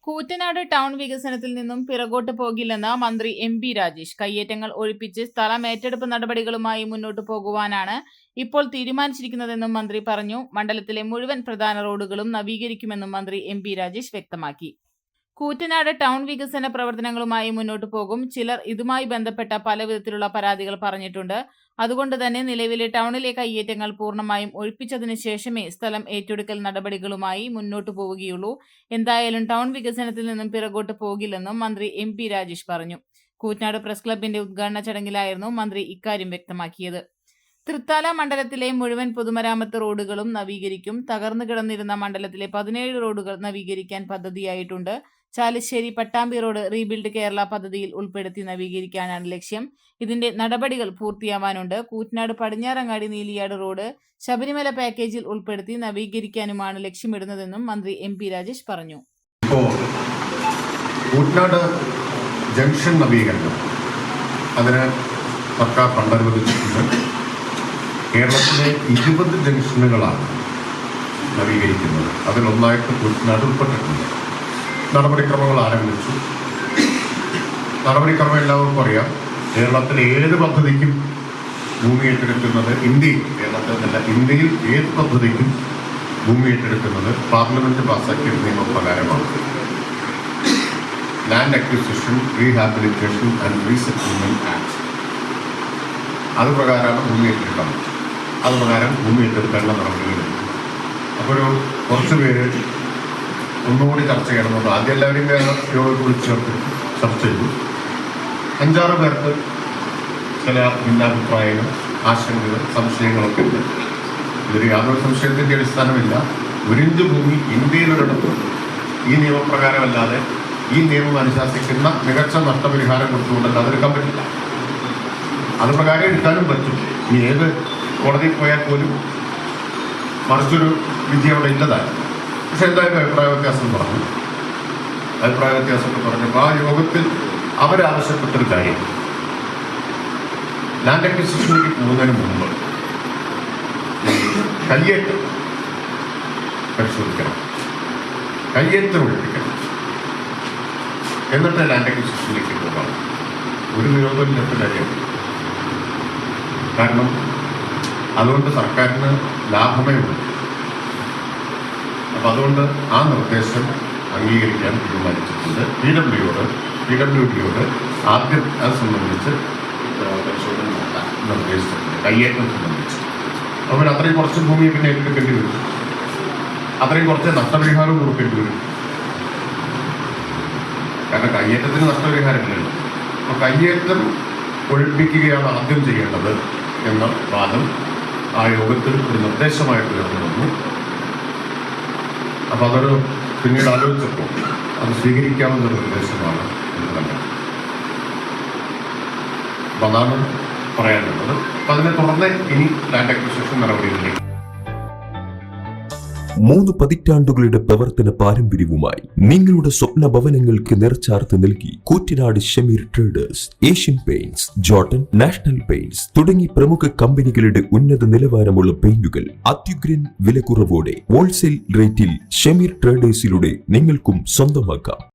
Koottanad town വികസനത്തിൽ നിന്നും പിറകോട്ട് പോകില്ലെന്ന് മന്ത്രി എം.പി. രാജേഷ്. കയ്യേറ്റങ്ങൾ ഒഴിപ്പിച്ച് സ്ഥലം ഏറ്റെടുപ്പ് നടപടികളുമായി മുന്നോട്ടു പോകുവാനാണ് ഇപ്പോൾ തീരുമാനിച്ചിരിക്കുന്നതെന്നും മന്ത്രി പറഞ്ഞു. മണ്ഡലത്തിലെ മുഴുവൻ പ്രധാന റോഡുകളും നവീകരിക്കുമെന്നും മന്ത്രി എം.പി. രാജേഷ് വ്യക്തമാക്കി. കൂറ്റനാട് ടൗൺ വികസന പ്രവർത്തനങ്ങളുമായി മുന്നോട്ടു പോകും. ചിലർ ഇതുമായി ബന്ധപ്പെട്ട പലവിധത്തിലുള്ള പരാതികൾ പറഞ്ഞിട്ടുണ്ട്. അതുകൊണ്ട് തന്നെ നിലവിലെ ടൗണിലെ കയ്യേറ്റങ്ങൾ പൂർണ്ണമായും ഒഴിപ്പിച്ചതിന് ശേഷമേ സ്ഥലം ഏറ്റെടുക്കൽ നടപടികളുമായി മുന്നോട്ടു പോവുകയുള്ളൂ. എന്തായാലും ടൗൺ വികസനത്തിൽ നിന്നും പിറകോട്ട് പോകില്ലെന്നും മന്ത്രി എം.പി. രാജേഷ് പറഞ്ഞു. കൂറ്റനാട് പ്രസ് ക്ലബിന്റെ ഉദ്ഘാടന ചടങ്ങിലായിരുന്നു മന്ത്രി ഇക്കാര്യം വ്യക്തമാക്കിയത്. തൃത്താല മണ്ഡലത്തിലെ മുഴുവൻ പൊതുമരാമത്ത് റോഡുകളും നവീകരിക്കും. തകർന്നു കിടന്നിരുന്ന മണ്ഡലത്തിലെ 17 റോഡുകൾ നവീകരിക്കാൻ പദ്ധതിയായിട്ടുണ്ട്. ചാലിശ്ശേരി പട്ടാമ്പി റോഡ് റീബിൽഡ് കേരള പദ്ധതിയിൽ ഉൾപ്പെടുത്തി നവീകരിക്കാനാണ് ലക്ഷ്യം. ഇതിന്റെ നടപടികൾ പൂർത്തിയാവാനുണ്ട്. കൂറ്റനാട് പടിഞ്ഞാറങ്ങാടി നീലിയാട് റോഡ് ശബരിമല പാക്കേജിൽ ഉൾപ്പെടുത്തി നവീകരിക്കാനുമാണ് ലക്ഷ്യമിടുന്നതെന്നും മന്ത്രി എം.പി. രാജേഷ് പറഞ്ഞു. കൂറ്റനാട് ജംഗ്ഷൻ നവീകരണം അതിന് സർക്കാർ ഫണ്ട് അനുവദിച്ചിട്ടുണ്ട്. കേരളത്തിലെ 20 ജംഗ്ഷനുകളാണ് നവീകരിക്കുന്നത്. അതിലൊന്നായിട്ട് കൂറ്റനാട് ഉൾപ്പെട്ടിട്ടുണ്ട്. നടപടിക്രമങ്ങൾ ആരംഭിച്ചു. നടപടിക്രമം എല്ലാവർക്കും അറിയാം. കേരളത്തിലെ ഏത് പദ്ധതിക്കും ഭൂമി ഏറ്റെടുക്കുന്നത് ഇന്ത്യയിൽ ഏത് പദ്ധതിക്കും ഭൂമി ഏറ്റെടുക്കുന്നത് പാർലമെന്റ് പാസാക്കിയ നിയമപ്രകാരമാണ്. Land acquisition, rehabilitation and resettlement act. അത് പ്രകാരമാണ് ഭൂമി ഏറ്റെടുക്കാൻ. അത് പ്രകാരം ഭൂമി ഏറ്റെടുക്കേണ്ട നടപടികൾ. അപ്പോൾ കുറച്ച് പേര് ഒന്നുകൂടി ചർച്ച ചെയ്യണമെന്ന് ആദ്യം എല്ലാവരെയും യോഗത്തിൽ വിളിച്ച് ചർച്ച ചെയ്തു. 5-6 പേർക്ക് ചില ഭിന്നാഭിപ്രായങ്ങൾ, ആശങ്കകൾ, സംശയങ്ങളൊക്കെ ഉണ്ട്. ഇതിൽ യാതൊരു സംശയത്തിൻ്റെ അടിസ്ഥാനമില്ല. 1 ഇഞ്ച് ഭൂമി ഇന്ത്യയിലൊരിടത്തും ഈ നിയമപ്രകാരമല്ലാതെ ഈ നിയമം അനുശാസിക്കുന്ന മികച്ച നഷ്ടപരിഹാരം കൊടുത്തുകൊണ്ടല്ലാതെ എടുക്കാൻ പറ്റില്ല. അത് പ്രകാരം എടുക്കാനും പറ്റും. ഇനി ഏത് കോടതിയിൽ പോയാൽ പോലും മറിച്ചൊരു വിധി അവിടെ ഇല്ലതായി. പക്ഷെ എന്തായാലും അഭിപ്രായ വ്യത്യാസം പറഞ്ഞു. അഭിപ്രായ വ്യത്യാസമൊക്കെ പറഞ്ഞപ്പോൾ ആ യോഗത്തിൽ അവരാവശ്യപ്പെട്ടൊരു കാര്യം, ലാൻഡ് അക്വിസിഷനിലേക്ക് പോകുന്നതിന് മുമ്പ് കയ്യേറ്റം പരിശോധിക്കണം, കയ്യേറ്റം ഒഴിപ്പിക്കണം, എന്നിട്ട് ലാൻഡ് അക്വിസിഷനിലേക്ക് പോകാം. ഒരു നിരോധനത്തിൻ്റെ കാര്യമാണ്. കാരണം അതുകൊണ്ട് സർക്കാരിന് ലാഭമേ ഉള്ളൂ. അപ്പം അതുകൊണ്ട് ആ നിർദ്ദേശം അംഗീകരിക്കാൻ തീരുമാനിച്ചിട്ടുണ്ട്. PWDയോട് ആദ്യം അത് സംബന്ധിച്ച് പരിശോധന നടത്താൻ നിർദ്ദേശിച്ചിട്ടുണ്ട്. കയ്യേറ്റം സംബന്ധിച്ച് അപ്പോൾ അത്രയും കുറച്ച് ഭൂമി പിന്നെ ഏറ്റെടുക്കേണ്ടി വരും. അത്രയും കുറച്ച് നഷ്ടപരിഹാരവും കൊടുക്കേണ്ടി വരും. കാരണം കയ്യേറ്റത്തിന് നഷ്ടപരിഹാരമില്ലല്ലോ. അപ്പോൾ കയ്യേറ്റം ഒഴിപ്പിക്കുകയാണ് ആദ്യം ചെയ്യേണ്ടത് എന്ന വാദം ആ യോഗത്തിൽ ഒരു നിർദ്ദേശമായിട്ട് ഉയർന്നു വന്നു. അപ്പോൾ അതൊരു പിന്നീട് ആലോചിച്ചപ്പോൾ അത് സ്വീകരിക്കാവുന്നൊരു നിർദ്ദേശമാണ് എന്ന് തന്നെ. അപ്പം അതാണ് പറയാനുള്ളത്. അപ്പം അതിനെ തുടർന്ന് ഇനി ലാൻഡ് അക്വിസിഷൻ നടപടികളിലേക്ക് 3 പതിറ്റാണ്ടുകളുടെ പ്രവർത്തന പാരമ്പര്യവുമായി നിങ്ങളുടെ സ്വപ്ന ഭവനങ്ങൾക്ക് നിറച്ചാർത്ത് നൽകി Koottanad Shameer traders, Asian paints, Jordan, national paints തുടങ്ങി പ്രമുഖ കമ്പനികളുടെ ഉന്നത നിലവാരമുള്ള പെയിന്റുകൾ അത്യുഗ്രൻ വിലക്കുറവോടെ ഹോൾസെയിൽ റേറ്റിൽ ഷമീർ ട്രേഡേഴ്സിലൂടെ നിങ്ങൾക്കും സ്വന്തമാക്കാം.